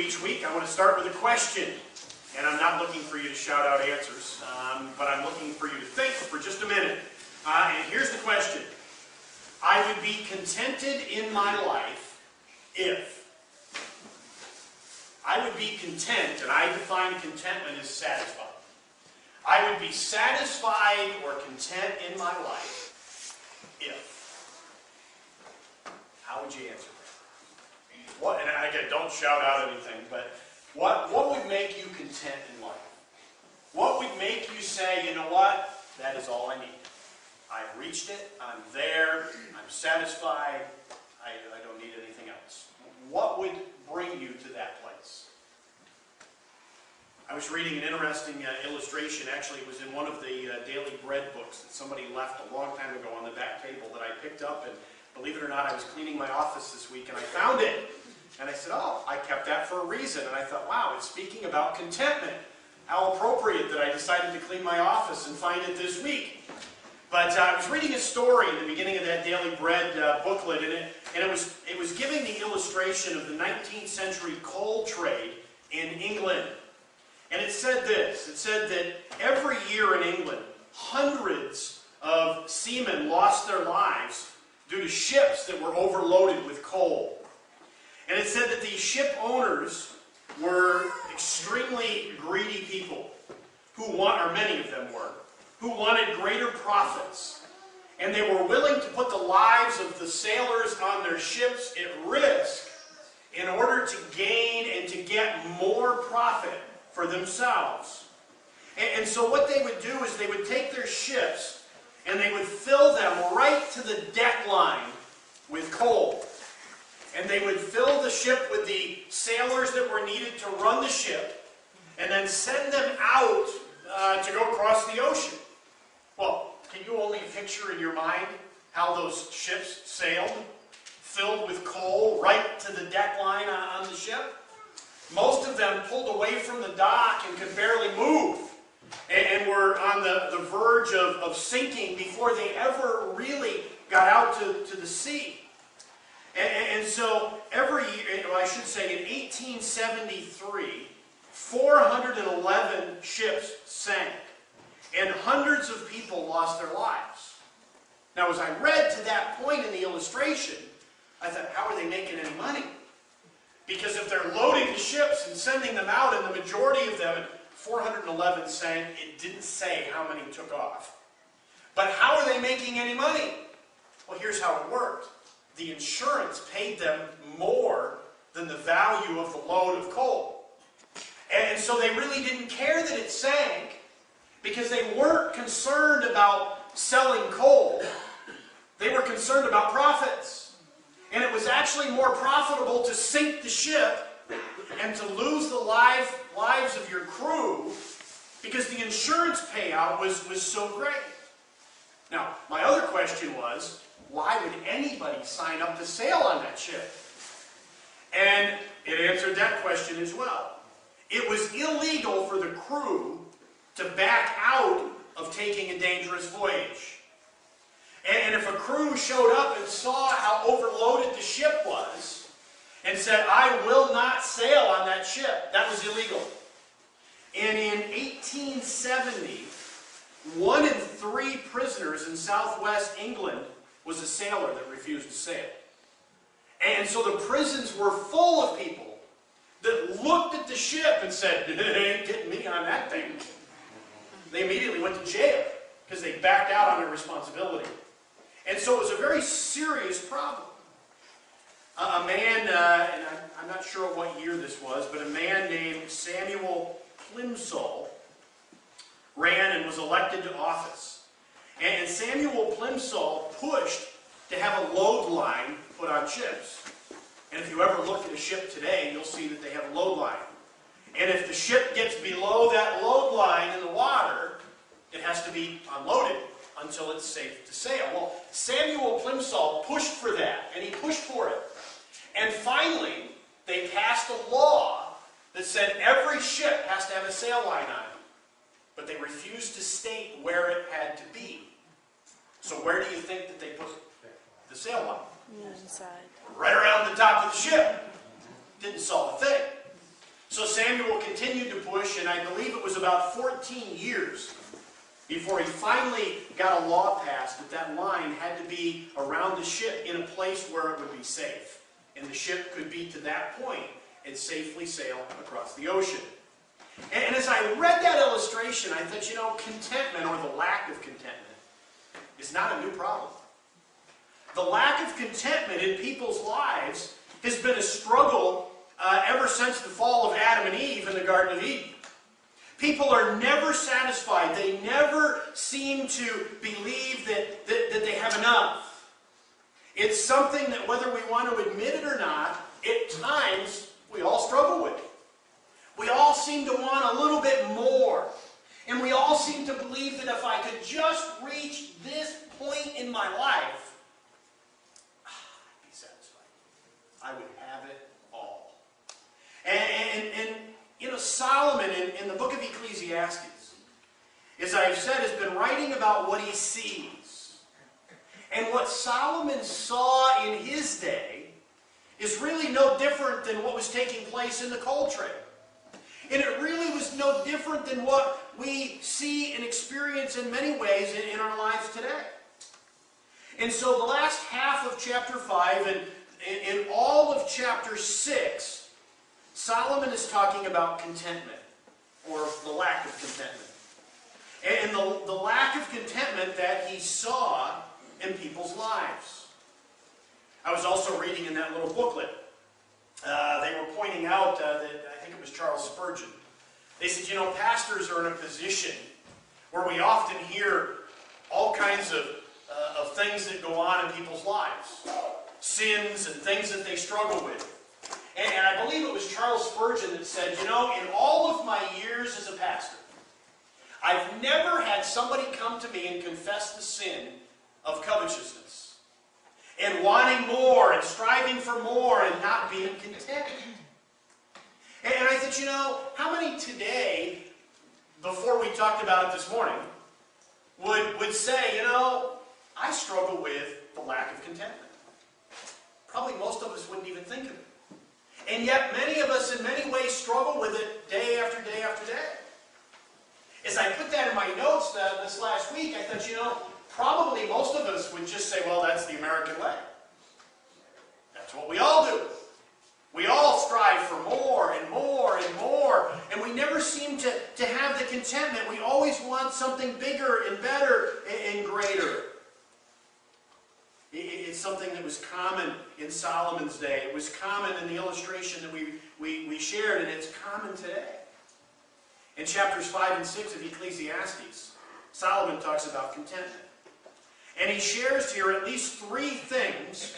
each week, I want to start with a question. And I'm not looking for you to shout out answers, but I'm looking for you to think for just a minute. And here's the question. I would be contented in my life if. I would be content, and I define contentment as satisfied. I would be satisfied or content in my life if. How would you answer that? What? And again, don't shout out anything, but what would make you content in life? What would make you say, you know what? That is all I need. I've reached it. I'm there. I'm satisfied. I don't need anything else. What would bring you to that place? I was reading an interesting illustration. Actually, it was in one of the Daily Bread books that somebody left a long time ago on the back table that I picked up. And believe it or not, I was cleaning my office this week and I found it. And I said, oh, I kept that for a reason. And I thought, wow, it's speaking about contentment. How appropriate that I decided to clean my office and find it this week. But I was reading a story in the beginning of that Daily Bread booklet, and it was giving the illustration of the 19th century coal trade in England. And it said this. It said that every year in England, hundreds of seamen lost their lives due to ships that were overloaded with coal. And it said that these ship owners were extremely greedy people, or many of them were, who wanted greater profits. And they were willing to put the lives of the sailors on their ships at risk in order to gain and to get more profit for themselves. And so what they would do is they would take their ships and they would fill them right to the deck line with coal. And they would fill the ship with the sailors that were needed to run the ship and then send them out to go across the ocean. Well, can you only picture in your mind how those ships sailed, filled with coal right to the deck line on the ship? Most of them pulled away from the dock and could barely move and were on the verge of sinking before they ever really got out to the sea. And so every year, I should say in 1873, 411 ships sank. And hundreds of people lost their lives. Now, as I read to that point in the illustration, I thought, how are they making any money? Because if they're loading the ships and sending them out, and the majority of them, 411 sank, it didn't say how many took off. But how are they making any money? Well, here's how it worked. The insurance paid them more than the value of the load of coal. And so they really didn't care that it sank because they weren't concerned about selling coal. They were concerned about profits. And it was actually more profitable to sink the ship and to lose the lives of your crew because the insurance payout was so great. Now, my other question was, why would anybody sign up to sail on that ship? And it answered that question as well. It was illegal for the crew to back out of taking a dangerous voyage. And if a crew showed up and saw how overloaded the ship was and said, I will not sail on that ship, that was illegal. And in 1870, 1 in 3 prisoners in southwest England was a sailor that refused to sail. And so the prisons were full of people that looked at the ship and said, it ain't getting me on that thing. They immediately went to jail because they backed out on their responsibility. And so it was a very serious problem. A man, and I'm not sure what year this was, but a man named Samuel Plimsoll ran and was elected to office. And Samuel Plimsoll pushed to have a load line put on ships. And if you ever look at a ship today, you'll see that they have a load line. And if the ship gets below that load line in the water, it has to be unloaded until it's safe to sail. Well, Samuel Plimsoll pushed for that, and he pushed for it. And finally, they passed a law that said every ship has to have a sail line on it. But they refused to state where it had to be. So where do you think that they put the sail line? Inside. Right around the top of the ship. Didn't solve a thing. So Samuel continued to push, and I believe it was about 14 years before he finally got a law passed that that line had to be around the ship in a place where it would be safe. And the ship could be to that point and safely sail across the ocean. And as I read that illustration, I thought, you know, contentment, or the lack of contentment, is not a new problem. The lack of contentment in people's lives has been a struggle ever since the fall of Adam and Eve in the Garden of Eden. People are never satisfied. They never seem to believe that they have enough. It's something that, whether we want to admit it or not, at times we all struggle with. We all seem to want a little bit more. And we all seem to believe that if I could just reach this point in my life, I'd be satisfied. I would have it all. And you know, Solomon in the book of Ecclesiastes, as I've said, has been writing about what he sees. And what Solomon saw in his day is really no different than what was taking place in the coal trade. And it really was no different than what we see and experience in many ways in our lives today. And so the last half of chapter 5 and in all of chapter 6, Solomon is talking about contentment, or the lack of contentment. And the lack of contentment that he saw in people's lives. I was also reading in that little booklet, they were pointing out that, I think it was Charles Spurgeon, they said, you know, pastors are in a position where we often hear all kinds of things that go on in people's lives. Sins and things that they struggle with. And I believe it was Charles Spurgeon that said, you know, in all of my years as a pastor, I've never had somebody come to me and confess the sin of covetousness, and wanting more, and striving for more, and not being content. And I thought, you know, how many today, before we talked about it this morning, would say, you know, I struggle with the lack of contentment. Probably most of us wouldn't even think of it. And yet many of us in many ways struggle with it day after day after day. As I put that in my notes this last week, I thought, you know, probably most of us would just say, well, that's the American way. That's what we all do. We all strive for more and more and more, and we never seem to have the contentment. We always want something bigger and better and greater. It's something that was common in Solomon's day. It was common in the illustration that we shared, and it's common today. In chapters 5 and 6 of Ecclesiastes, Solomon talks about contentment. And he shares here at least 3 things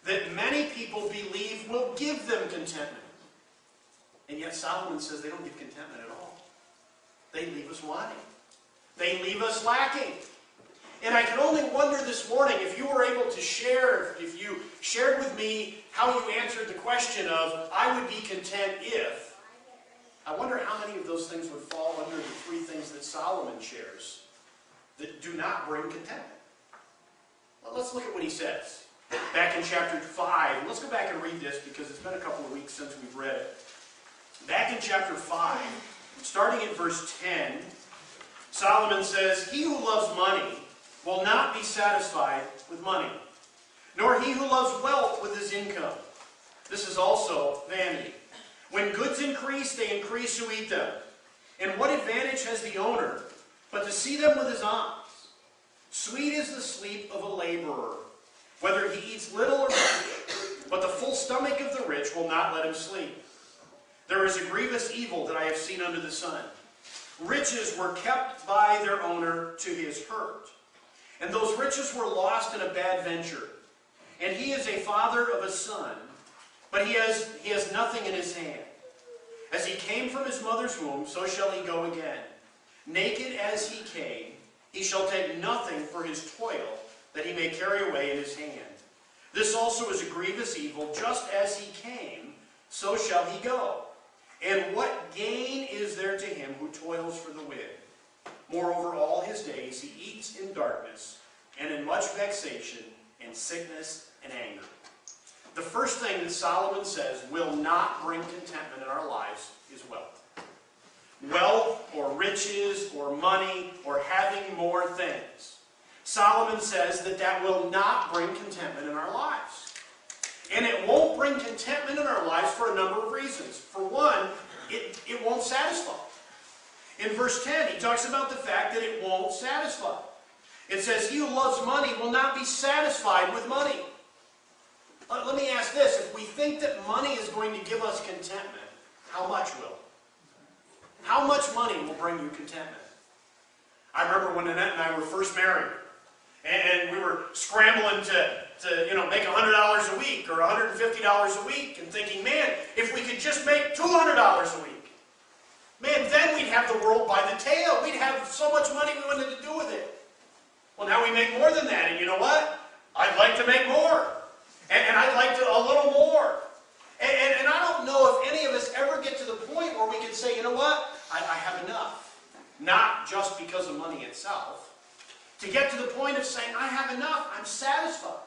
that many people believe will give them contentment. And yet Solomon says they don't give contentment at all. They leave us wanting. They leave us lacking. And I can only wonder this morning if you were able to share, if you shared with me how you answered the question of, I would be content if. I wonder how many of those things would fall under the 3 things that Solomon shares that do not bring contentment. Well, let's look at what he says. Back in chapter 5, and let's go back and read this because it's been a couple of weeks since we've read it. Back in chapter 5, starting at verse 10, Solomon says, he who loves money will not be satisfied with money, nor he who loves wealth with his income. This is also vanity. When goods increase, they increase who eat them. And what advantage has the owner but to see them with his eyes? Sweet is the sleep of a laborer, whether he eats little or much, but the full stomach of the rich will not let him sleep. There is a grievous evil that I have seen under the sun. Riches were kept by their owner to his hurt, and those riches were lost in a bad venture. And he is a father of a son, but he has nothing in his hand. As he came from his mother's womb, so shall he go again. Naked as he came, he shall take nothing for his toil, that he may carry away in his hand. This also is a grievous evil. Just as he came, so shall he go. And what gain is there to him who toils for the wind? Moreover, all his days he eats in darkness, and in much vexation, and sickness, and anger. the first thing that Solomon says will not bring contentment in our lives is wealth. Wealth or riches or money or having more things. Solomon says that that will not bring contentment in our lives. And it won't bring contentment in our lives for a number of reasons. For one, it won't satisfy. In verse 10, he talks about the fact that it won't satisfy. It says, he who loves money will not be satisfied with money. Let me ask this. If we think that money is going to give us contentment, how much will? How much money will bring you contentment? I remember when Annette and I were first married, and we were scrambling to make $100 a week or $150 a week, and thinking, man, if we could just make $200 a week, man, then we'd have the world by the tail. We'd have so much money we wanted to do with it. Well, now we make more than that, and you know what? I'd like to make more. And I'd like to a little more. And I don't know if any of us ever get to the point where we can say, you know what? I have enough. Not just because of money itself. To get to the point of saying, I have enough. I'm satisfied.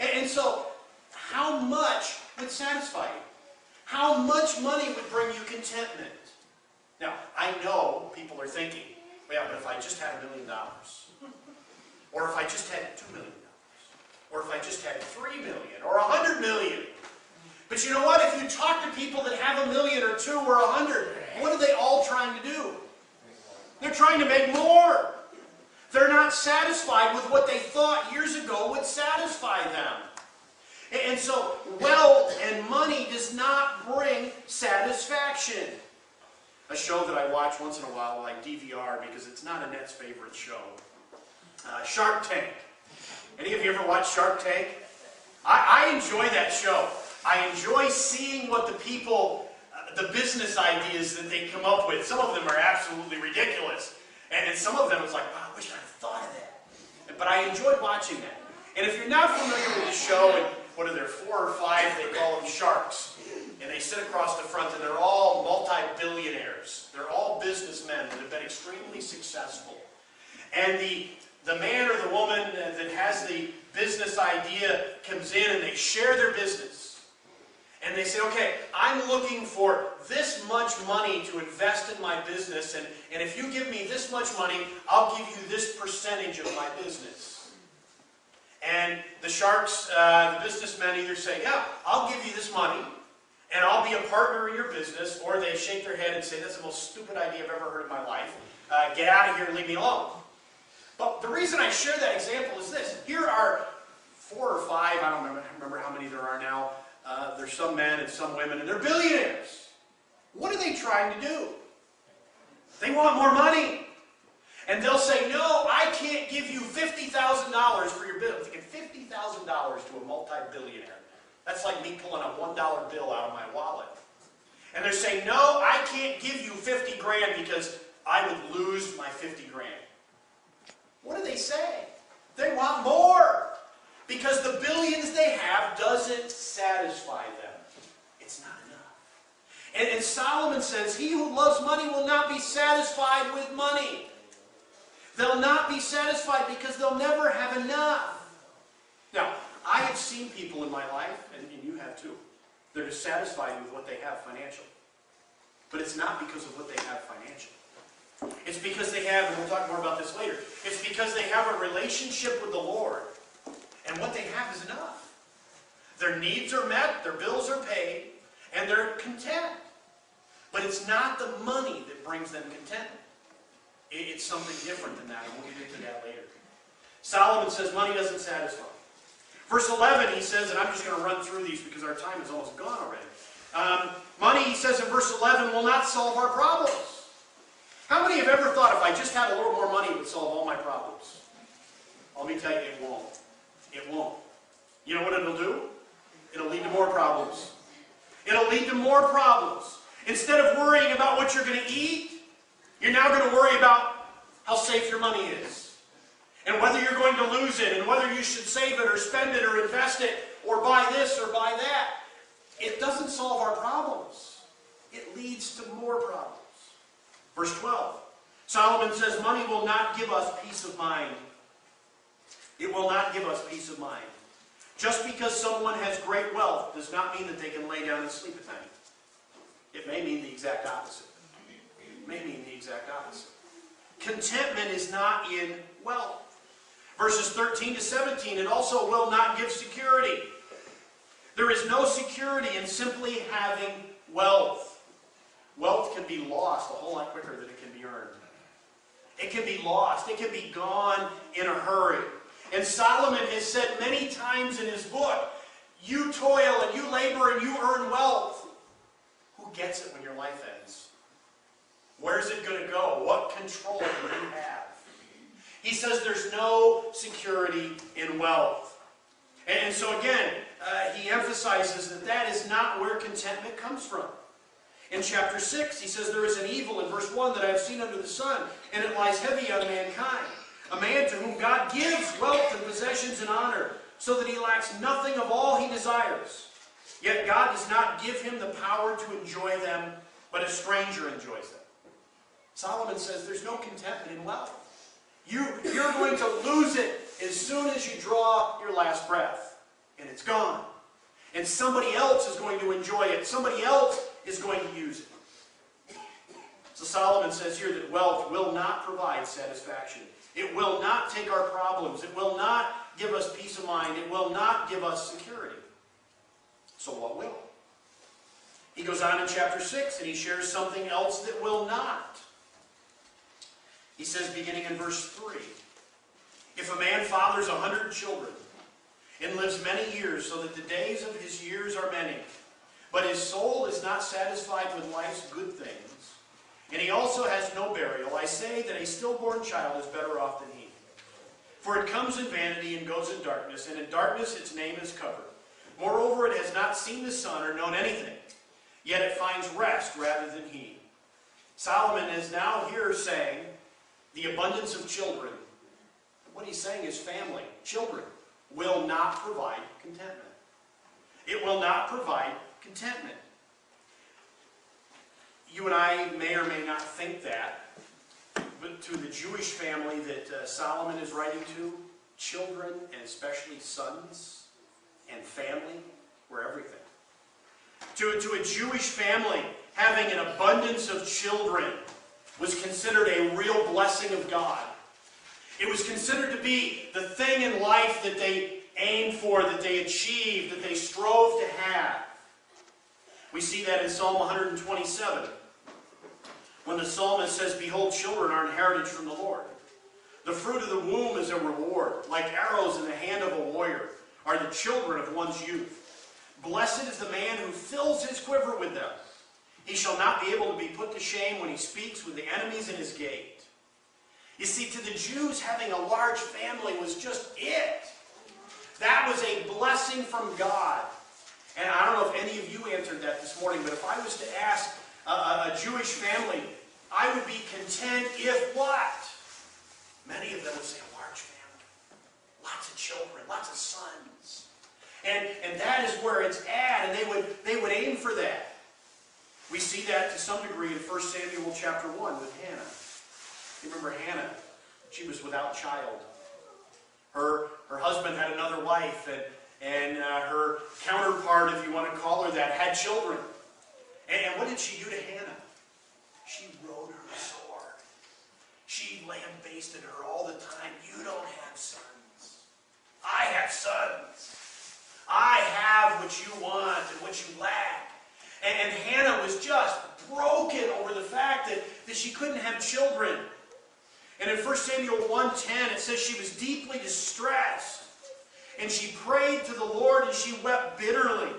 And so, how much would satisfy you? How much money would bring you contentment? Now, I know people are thinking, well, but if I just had $1 million, or if I just had $2 million, or if I just had $3 million, or $100 million. But you know what? If you talk to people that have $1 million or $2 or $100, what are they all trying to do? They're trying to make more. They're not satisfied with what they thought years ago would satisfy them. And so, wealth and money does not bring satisfaction. A show that I watch once in a while, I DVR because it's not Annette's favorite show. Shark Tank. Any of you ever watched Shark Tank? I enjoy that show. I enjoy seeing what the people, the business ideas that they come up with. Some of them are absolutely ridiculous. And some of them, it's like, wow, I wish I'd thought of that. But I enjoy watching that. And if you're not familiar with the show, and what are there, 4 or 5, they call them sharks. And they sit across the front, and they're all multi-billionaires. They're all businessmen that have been extremely successful. And the man or the woman that has the business idea comes in, and they share their business. And they say, okay, I'm looking for this much money to invest in my business, and if you give me this much money, I'll give you this percentage of my business. And the sharks, the businessmen either say, yeah, I'll give you this money, and I'll be a partner in your business, or they shake their head and say, that's the most stupid idea I've ever heard in my life. Get out of here and leave me alone. But the reason I share that example is this. Here are 4 or 5, I don't remember how many there are now. There's some men and some women, and they're billionaires. What are they trying to do? They want more money. And they'll say, no, I can't give you $50,000 for your bill. I'm thinking $50,000 to a multi-billionaire. That's like me pulling a $1 bill out of my wallet. And they're saying, no, I can't give you 50 grand because I would lose my 50 grand. What do they say? They want more. Because the billions they have doesn't satisfy them. It's not enough. And Solomon says, he who loves money will not be satisfied with money. They'll not be satisfied because they'll never have enough. Now, I have seen people in my life, and you have too, they're dissatisfied with what they have financially. But it's not because of what they have financially. It's because they have, and we'll talk more about this later, it's because they have a relationship with the Lord. And what they have is enough. Their needs are met, their bills are paid, and they're content. But it's not the money that brings them contentment. It's something different than that, and we'll get into that later. Solomon says money doesn't satisfy. Verse 11, he says, and I'm just going to run through these because our time is almost gone already. Money, he says in verse 11, will not solve our problems. How many have ever thought if I just had a little more money it would solve all my problems? Let me tell you, it won't. It won't. You know what it'll do? It'll lead to more problems. It'll lead to more problems. Instead of worrying about what you're going to eat, you're now going to worry about how safe your money is. And whether you're going to lose it, and whether you should save it, or spend it, or invest it, or buy this, or buy that. It doesn't solve our problems. It leads to more problems. Verse 12. Solomon says, money will not give us peace of mind. It will not give us peace of mind. Just because someone has great wealth does not mean that they can lay down and sleep at night. It may mean the exact opposite. It may mean the exact opposite. Contentment is not in wealth. Verses 13 to 17, it also will not give security. There is no security in simply having wealth. Wealth can be lost a whole lot quicker than it can be earned. It can be lost. It can be gone in a hurry. And Solomon has said many times in his book, you toil and you labor and you earn wealth. Who gets it when your life ends? Where's it going to go? What control do you have? He says there's no security in wealth. And so again, he emphasizes that that is not where contentment comes from. In chapter 6, he says there is an evil in verse 1 that I have seen under the sun, and it lies heavy on mankind. A man to whom God gives wealth and possessions and honor, so that he lacks nothing of all he desires. Yet God does not give him the power to enjoy them, but a stranger enjoys them. Solomon says there's no contentment in wealth. You're going to lose it as soon as you draw your last breath. And it's gone. And somebody else is going to enjoy it. Somebody else is going to use it. So Solomon says here that wealth will not provide satisfaction. It will not take our problems. It will not give us peace of mind. It will not give us security. So what will? He goes on in chapter 6 and he shares something else that will not. He says, beginning in verse 3, if a man fathers 100 children and lives many years, so that the days of his years are many, but his soul is not satisfied with life's good things, and he also has no burial, I say that a stillborn child is better off than he. For it comes in vanity and goes in darkness, and in darkness its name is covered. Moreover, it has not seen the sun or known anything, yet it finds rest rather than he. Solomon is now here saying, the abundance of children, what he's saying is family, children, will not provide contentment. It will not provide contentment. You and I may or may not think that, but to the Jewish family that Solomon is writing to, children, and especially sons and family, were everything. To a Jewish family, having an abundance of children was considered a real blessing of God. It was considered to be the thing in life that they aimed for, that they achieved, that they strove to have. We see that in Psalm 127, when the psalmist says, behold, children are an heritage from the Lord. The fruit of the womb is a reward. Like arrows in the hand of a warrior are the children of one's youth. Blessed is the man who fills his quiver with them. He shall not be able to be put to shame when he speaks with the enemies in his gate. You see, to the Jews, having a large family was just it. That was a blessing from God. And I don't know if any of you answered that this morning, but if I was to ask a Jewish family, I would be content if what? Many of them would say a large family. Lots of children, lots of sons. And that is where it's at, and they would aim for that. We see that to some degree in 1 Samuel chapter 1 with Hannah. You remember Hannah? She was without child. Her husband had another wife, and her counterpart, if you want to call her that, had children. And what did she do to Hannah? She rode her sword. She lambasted her all the time. You don't have sons. I have sons. I have what you want and what you lack. And Hannah was just broken over the fact that she couldn't have children. And in 1 Samuel 1:10, it says she was deeply distressed. And she prayed to the Lord and she wept bitterly.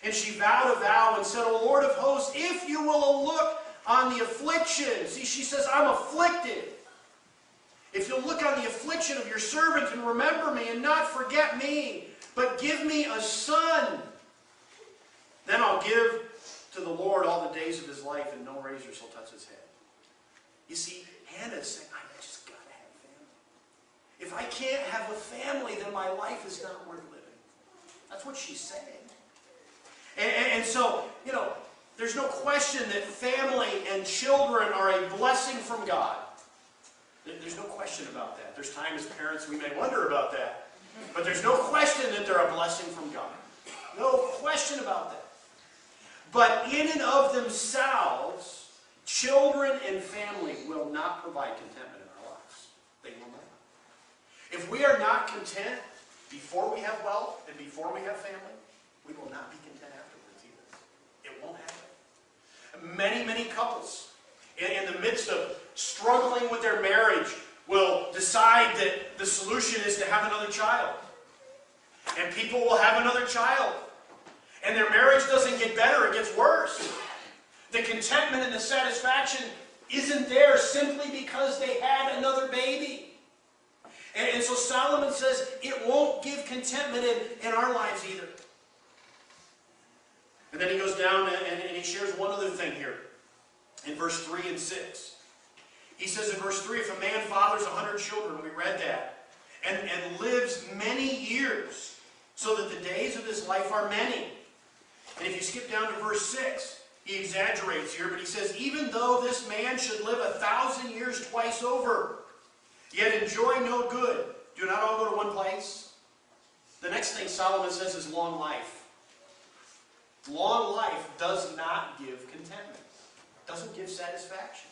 And she vowed a vow and said, O Lord of hosts, if you will look on the affliction. See, she says, I'm afflicted. If you'll look on the affliction of your servant and remember me and not forget me, but give me a son, then I'll give to the Lord all the days of his life, and no razor shall touch his head. You see, Hannah is saying, I just got to have a family. If I can't have a family, then my life is not worth living. That's what she's saying. And so, you know, there's no question that family and children are a blessing from God. There's no question about that. There's times as parents we may wonder about that. But there's no question that they're a blessing from God. No question about that. But in and of themselves, children and family will not provide contentment in our lives. They will not. If we are not content before we have wealth and before we have family, we will not be content afterwards either. It won't happen. Many, many couples, in the midst of struggling with their marriage, will decide that the solution is to have another child. And people will have another child. And their marriage doesn't get better, it gets worse. The contentment and the satisfaction isn't there simply because they had another baby. And so Solomon says it won't give contentment in our lives either. And then he goes down and he shares one other thing here in verse 3 and 6. He says in verse 3, if a man fathers 100 children, we read that, and lives many years, so that the days of his life are many. And if you skip down to verse 6, he exaggerates here, but he says, even though this man should live 1,000 years twice over, yet enjoy no good, do not all go to one place? The next thing Solomon says is long life. Long life does not give contentment. Doesn't give satisfaction.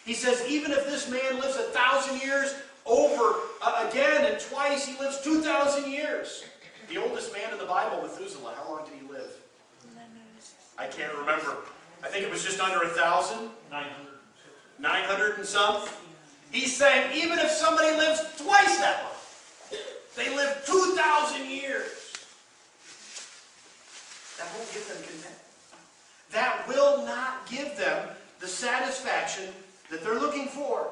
He says, even if this man lives 1,000 years over again, and twice he lives 2,000 years. The oldest man in the Bible, Methuselah, how long did he live? I can't remember. I think it was just under 1,000. 900 and some. He's saying, even if somebody lives twice that long, they live 2,000 years, that won't give them contentment. That will not give them the satisfaction that they're looking for.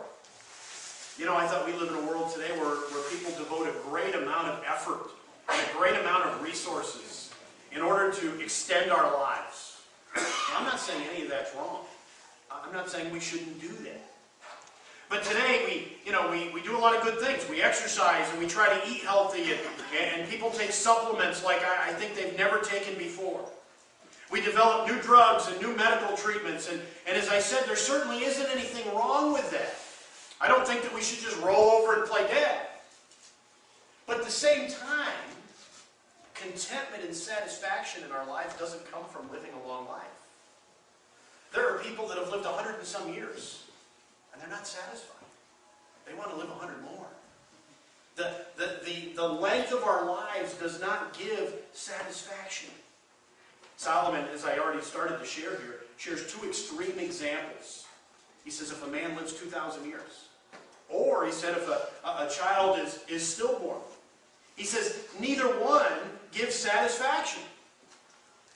You know, I thought we live in a world today where people devote a great amount of effort and a great amount of resources in order to extend our lives. I'm not saying any of that's wrong. I'm not saying we shouldn't do that. But today we do a lot of good things. We exercise and we try to eat healthy, and people take supplements like I think they've never taken before. We develop new drugs and new medical treatments, and as I said, there certainly isn't anything wrong with that. I don't think that we should just roll over and play dead. But at the same time, contentment and satisfaction in our life doesn't come from living a long life. There are people that have lived 100 and some years, and they're not satisfied. They want to live 100 more. The length of our lives does not give satisfaction. Solomon, as I already started to share here, shares two extreme examples. He says if a man lives 2,000 years, or he said if a child is stillborn. He says neither one gives satisfaction.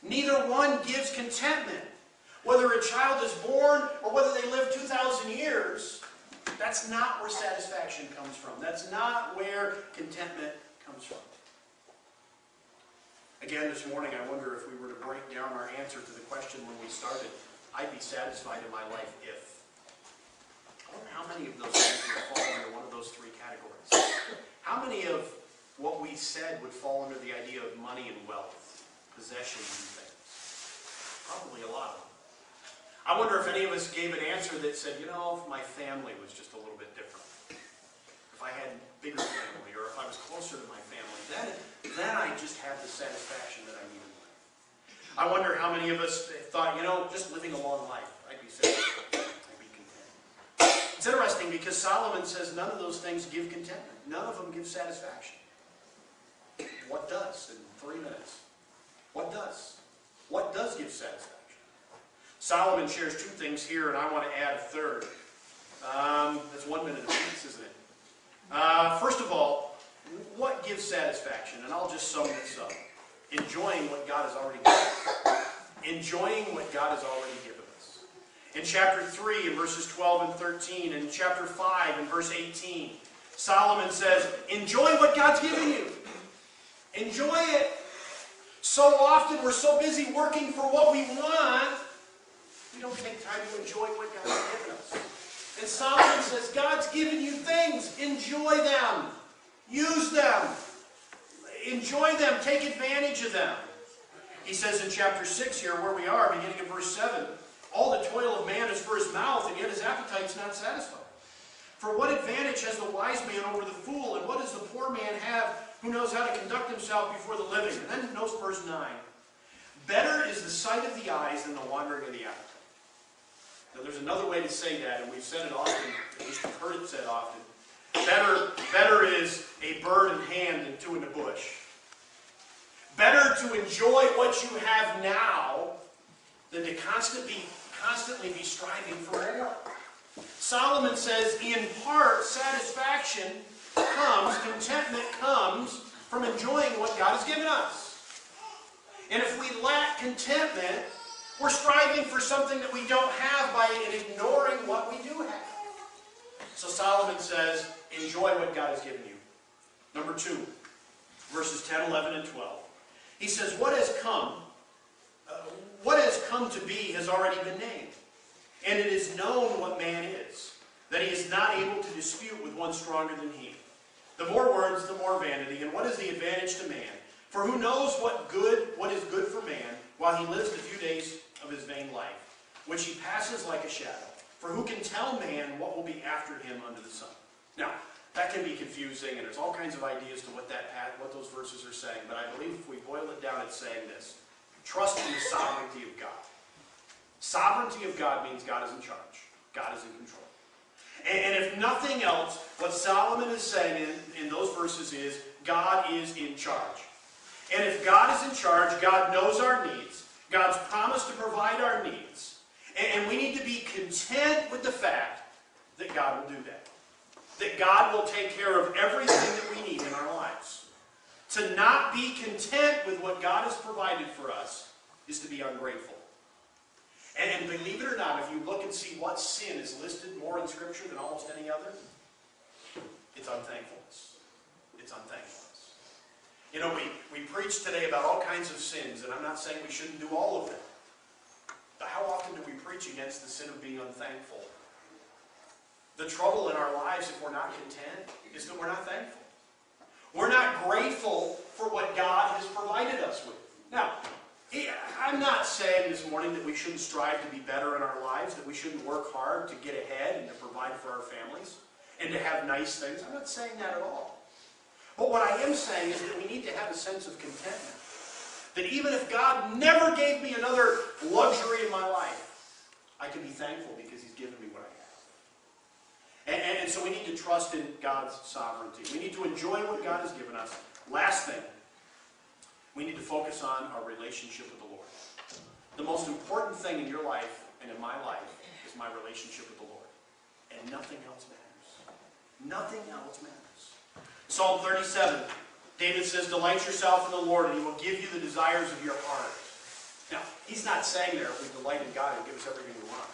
Neither one gives contentment. Whether a child is born or whether they live 2,000 years, that's not where satisfaction comes from. That's not where contentment comes from. Again, this morning, I wonder if we were to break down our answer to the question when we started, I'd be satisfied in my life if. I wonder how many of those things would fall under one of those three categories. How many of what we said would fall under the idea of money and wealth, possessions and things? Probably a lot of them. I wonder if any of us gave an answer that said, you know, if my family was just a little bit different, if I had a bigger family, or if I was closer to my family, then I just have the satisfaction that I need in life. I wonder how many of us thought, you know, just living a long life, I'd be satisfied, I'd be content. It's interesting because Solomon says none of those things give contentment. None of them give satisfaction. What does? In 3 minutes. What does? What does give satisfaction? Solomon shares two things here, and I want to add a third. That's 1 minute apiece, isn't it? First of all, what gives satisfaction? And I'll just sum this up. Enjoying what God has already given us. Enjoying what God has already given us. In chapter 3, in verses 12 and 13, and chapter 5, in verse 18, Solomon says, enjoy what God's given you. Enjoy it. So often we're so busy working for what we want, we don't take time to enjoy what God's given us. And Solomon says, God's given you things. Enjoy them. Use them. Enjoy them. Take advantage of them. He says in chapter 6 here, where we are, beginning in verse 7, all the toil of man is for his mouth, and yet his appetite's not satisfied. For what advantage has the wise man over the fool, and what does the poor man have who knows how to conduct himself before the living. And then notice verse 9. Better is the sight of the eyes than the wandering of the appetite. Now there's another way to say that, and we've said it often, at least we've heard it said often. Better is a bird in hand than two in the bush. Better to enjoy what you have now than to constantly be striving for more. Solomon says, in part, satisfaction comes, contentment comes from enjoying what God has given us. And if we lack contentment, we're striving for something that we don't have by ignoring what we do have. So Solomon says, enjoy what God has given you. Number 2, verses 10, 11, and 12. He says, what has come to be has already been named. And it is known what man is, that he is not able to dispute with one stronger than he. The more words, the more vanity. And what is the advantage to man? For who knows what is good for man, while he lives the few days of his vain life, which he passes like a shadow? For who can tell man what will be after him under the sun? Now, that can be confusing, and there's all kinds of ideas to what those verses are saying. But I believe if we boil it down, it's saying this: trust in the sovereignty of God. Sovereignty of God means God is in charge. God is in control. And if nothing else, what Solomon is saying in those verses is, God is in charge. And if God is in charge, God knows our needs. God's promised to provide our needs. And we need to be content with the fact that God will do that. That God will take care of everything that we need in our lives. To not be content with what God has provided for us is to be ungrateful. And believe it or not, if you look and see what sin is listed more in Scripture than almost any other, it's unthankfulness. It's unthankfulness. You know, we preach today about all kinds of sins, and I'm not saying we shouldn't do all of them. But how often do we preach against the sin of being unthankful? The trouble in our lives, if we're not content, is that we're not thankful. We're not grateful for what God has provided us with. Now, I'm not saying this morning that we shouldn't strive to be better in our lives, that we shouldn't work hard to get ahead and to provide for our families, and to have nice things. I'm not saying that at all. But what I am saying is that we need to have a sense of contentment. That even if God never gave me another luxury in my life, I can be thankful because He's given me what I have. And so we need to trust in God's sovereignty. We need to enjoy what God has given us. Last thing, we need to focus on our relationship with the Lord. The most important thing in your life and in my life is my relationship with the Lord. And nothing else matters. Nothing else matters. Psalm 37, David says, delight yourself in the Lord and He will give you the desires of your heart. Now, he's not saying there if we delight in God, He'll give us everything we want.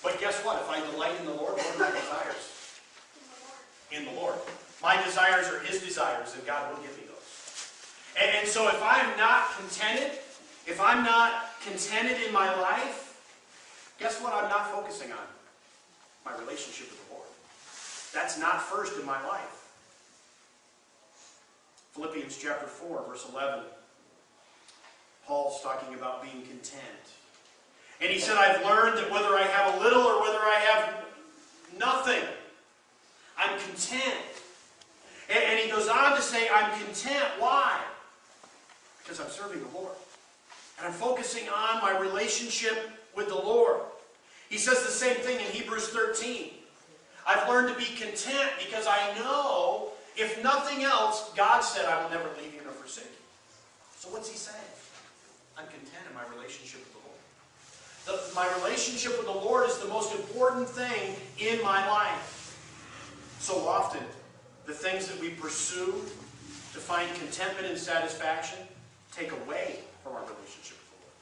But guess what? If I delight in the Lord, what are my desires? In the Lord. My desires are His desires, and God will give me those. And so if I'm not contented in my life, guess what I'm not focusing on? My relationship with the Lord. That's not first in my life. Philippians chapter 4, verse 11. Paul's talking about being content. And he said, I've learned that whether I have a little or whether I have nothing, I'm content. And he goes on to say, I'm content. Why? Because I'm serving the Lord. And I'm focusing on my relationship with the Lord. He says the same thing in Hebrews 13. I've learned to be content because I know, if nothing else, God said, I will never leave you nor forsake you. So what's he saying? I'm content in my relationship with the Lord. My relationship with the Lord is the most important thing in my life. So often, the things that we pursue to find contentment and satisfaction take away from our relationship with the Lord.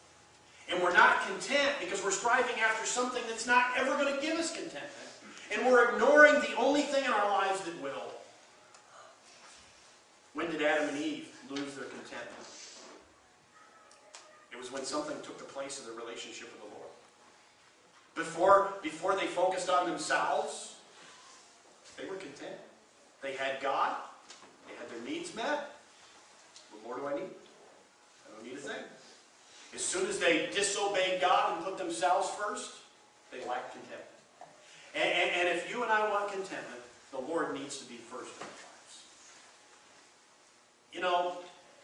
And we're not content because we're striving after something that's not ever going to give us contentment. And we're ignoring the only thing in our lives that will. When did Adam and Eve lose their contentment? It was when something took the place of their relationship with the Lord. Before they focused on themselves, they were content. They had God. They had their needs met. What more do I need? I don't need a thing. As soon as they disobeyed God and put themselves first, they lacked contentment. And if you and I want contentment, the Lord needs to be first in our lives. You know,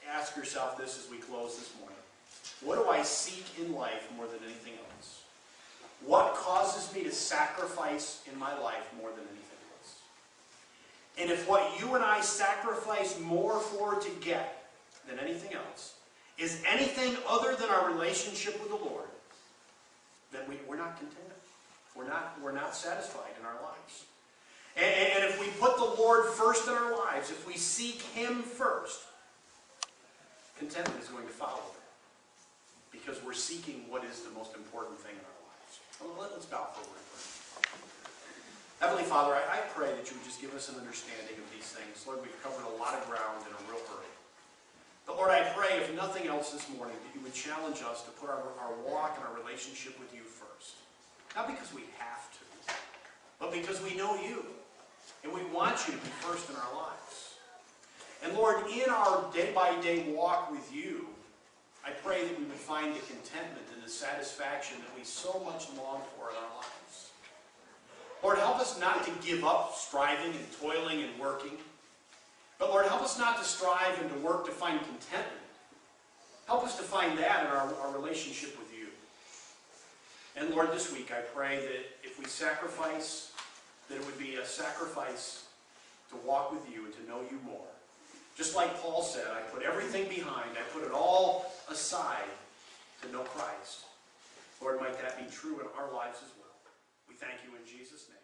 ask yourself this as we close this morning. What do I seek in life more than anything else? What causes me to sacrifice in my life more than anything else? And if what you and I sacrifice more for to get than anything else is anything other than our relationship with the Lord, then we're not content. We're not satisfied in our lives. And if we put the Lord first in our lives, if we seek Him first, contentment is going to follow that. Because we're seeking what is the most important thing in our lives. Well, let's bow for a word of prayer. Heavenly Father, I pray that you would just give us an understanding of these things. Lord, we've covered a lot of ground in a real hurry. But Lord, I pray, if nothing else this morning, that you would challenge us to put our walk and our relationship with you first. Not because we have to, but because we know you. And we want you to be first in our lives. And Lord, in our day-by-day walk with you, I pray that we would find the contentment and the satisfaction that we so much long for in our lives. Lord, help us not to give up striving and toiling and working. But Lord, help us not to strive and to work to find contentment. Help us to find that in our relationship with you. And Lord, this week I pray that if we sacrifice, that it would be a sacrifice to walk with you and to know you more. Just like Paul said, I put everything behind, I put it all aside to know Christ. Lord, might that be true in our lives as well. We thank you in Jesus' name.